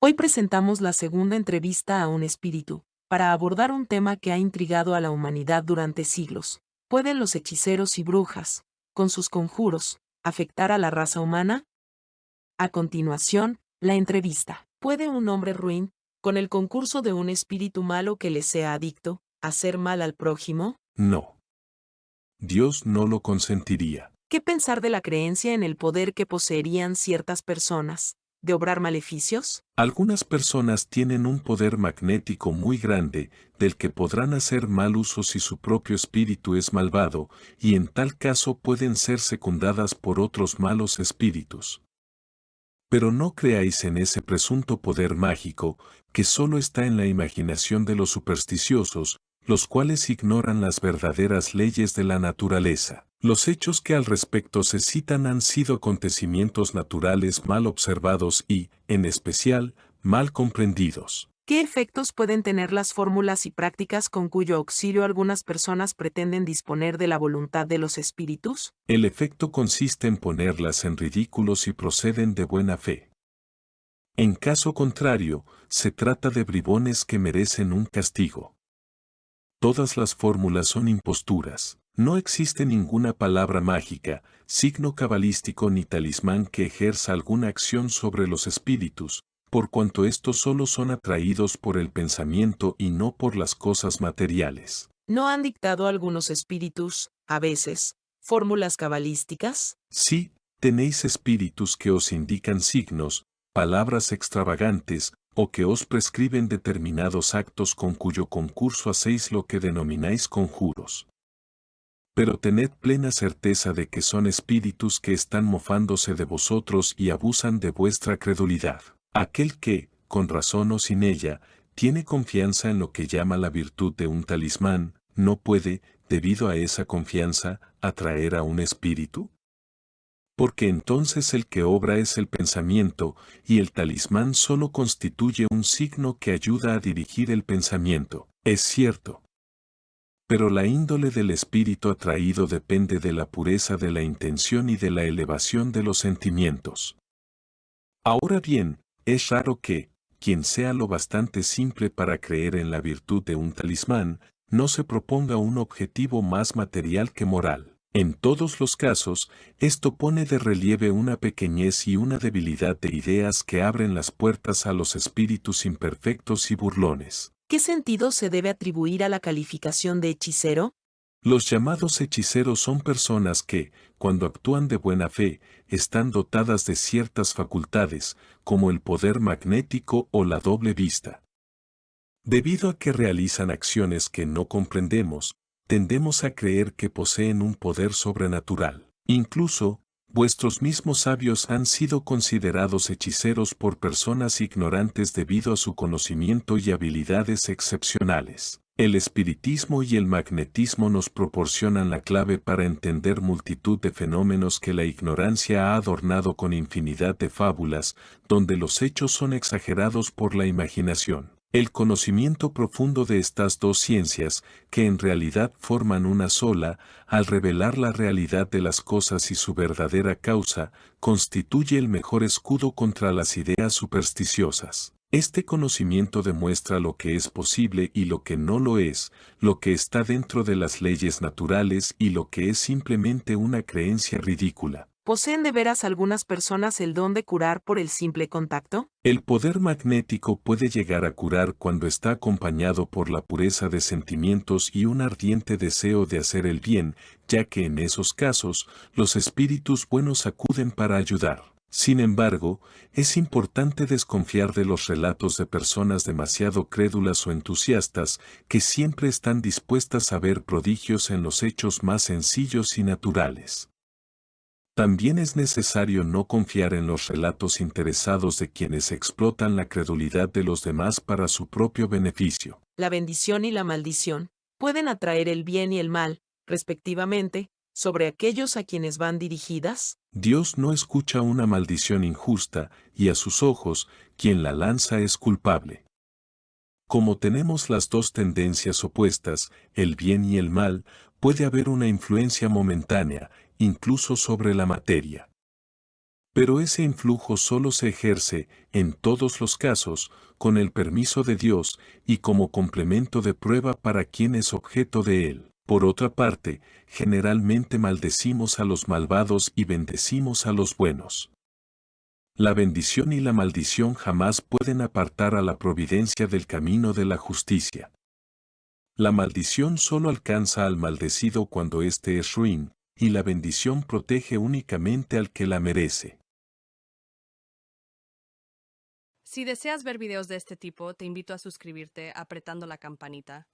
Hoy presentamos la segunda entrevista a un espíritu, para abordar un tema que ha intrigado a la humanidad durante siglos. ¿Pueden los hechiceros y brujas, con sus conjuros, afectar a la raza humana? A continuación, la entrevista. ¿Puede un hombre ruin, con el concurso de un espíritu malo que le sea adicto, hacer mal al prójimo? No. Dios no lo consentiría. ¿Qué pensar de la creencia en el poder que poseerían ciertas personas, de obrar maleficios? Algunas personas tienen un poder magnético muy grande, del que podrán hacer mal uso si su propio espíritu es malvado, y en tal caso pueden ser secundadas por otros malos espíritus. Pero no creáis en ese presunto poder mágico, que solo está en la imaginación de los supersticiosos, los cuales ignoran las verdaderas leyes de la naturaleza. Los hechos que al respecto se citan han sido acontecimientos naturales mal observados y, en especial, mal comprendidos. ¿Qué efectos pueden tener las fórmulas y prácticas con cuyo auxilio algunas personas pretenden disponer de la voluntad de los espíritus? El efecto consiste en ponerlas en ridículo si proceden de buena fe. En caso contrario, se trata de bribones que merecen un castigo. Todas las fórmulas son imposturas. No existe ninguna palabra mágica, signo cabalístico ni talismán que ejerza alguna acción sobre los espíritus, por cuanto estos solo son atraídos por el pensamiento y no por las cosas materiales. ¿No han dictado algunos espíritus, a veces, fórmulas cabalísticas? Sí, tenéis espíritus que os indican signos, palabras extravagantes, o que os prescriben determinados actos con cuyo concurso hacéis lo que denomináis conjuros. Pero tened plena certeza de que son espíritus que están mofándose de vosotros y abusan de vuestra credulidad. Aquel que, con razón o sin ella, tiene confianza en lo que llama la virtud de un talismán, no puede, debido a esa confianza, atraer a un espíritu. Porque entonces el que obra es el pensamiento, y el talismán solo constituye un signo que ayuda a dirigir el pensamiento. Es cierto. Pero la índole del espíritu atraído depende de la pureza de la intención y de la elevación de los sentimientos. Ahora bien, es raro que, quien sea lo bastante simple para creer en la virtud de un talismán, no se proponga un objetivo más material que moral. En todos los casos, esto pone de relieve una pequeñez y una debilidad de ideas que abren las puertas a los espíritus imperfectos y burlones. ¿Qué sentido se debe atribuir a la calificación de hechicero? Los llamados hechiceros son personas que, cuando actúan de buena fe, están dotadas de ciertas facultades, como el poder magnético o la doble vista. Debido a que realizan acciones que no comprendemos, tendemos a creer que poseen un poder sobrenatural. Incluso, vuestros mismos sabios han sido considerados hechiceros por personas ignorantes debido a su conocimiento y habilidades excepcionales. El espiritismo y el magnetismo nos proporcionan la clave para entender multitud de fenómenos que la ignorancia ha adornado con infinidad de fábulas, donde los hechos son exagerados por la imaginación. El conocimiento profundo de estas dos ciencias, que en realidad forman una sola, al revelar la realidad de las cosas y su verdadera causa, constituye el mejor escudo contra las ideas supersticiosas. Este conocimiento demuestra lo que es posible y lo que no lo es, lo que está dentro de las leyes naturales y lo que es simplemente una creencia ridícula. ¿Poseen de veras algunas personas el don de curar por el simple contacto? El poder magnético puede llegar a curar cuando está acompañado por la pureza de sentimientos y un ardiente deseo de hacer el bien, ya que en esos casos, los espíritus buenos acuden para ayudar. Sin embargo, es importante desconfiar de los relatos de personas demasiado crédulas o entusiastas que siempre están dispuestas a ver prodigios en los hechos más sencillos y naturales. También es necesario no confiar en los relatos interesados de quienes explotan la credulidad de los demás para su propio beneficio. La bendición y la maldición pueden atraer el bien y el mal, respectivamente, sobre aquellos a quienes van dirigidas. Dios no escucha una maldición injusta, y a sus ojos, quien la lanza es culpable. Como tenemos las dos tendencias opuestas, el bien y el mal, puede haber una influencia momentánea, incluso sobre la materia. Pero ese influjo solo se ejerce, en todos los casos, con el permiso de Dios y como complemento de prueba para quien es objeto de él. Por otra parte, generalmente maldecimos a los malvados y bendecimos a los buenos. La bendición y la maldición jamás pueden apartar a la providencia del camino de la justicia. La maldición solo alcanza al maldecido cuando éste es ruin, y la bendición protege únicamente al que la merece. Si deseas ver videos de este tipo, te invito a suscribirte apretando la campanita.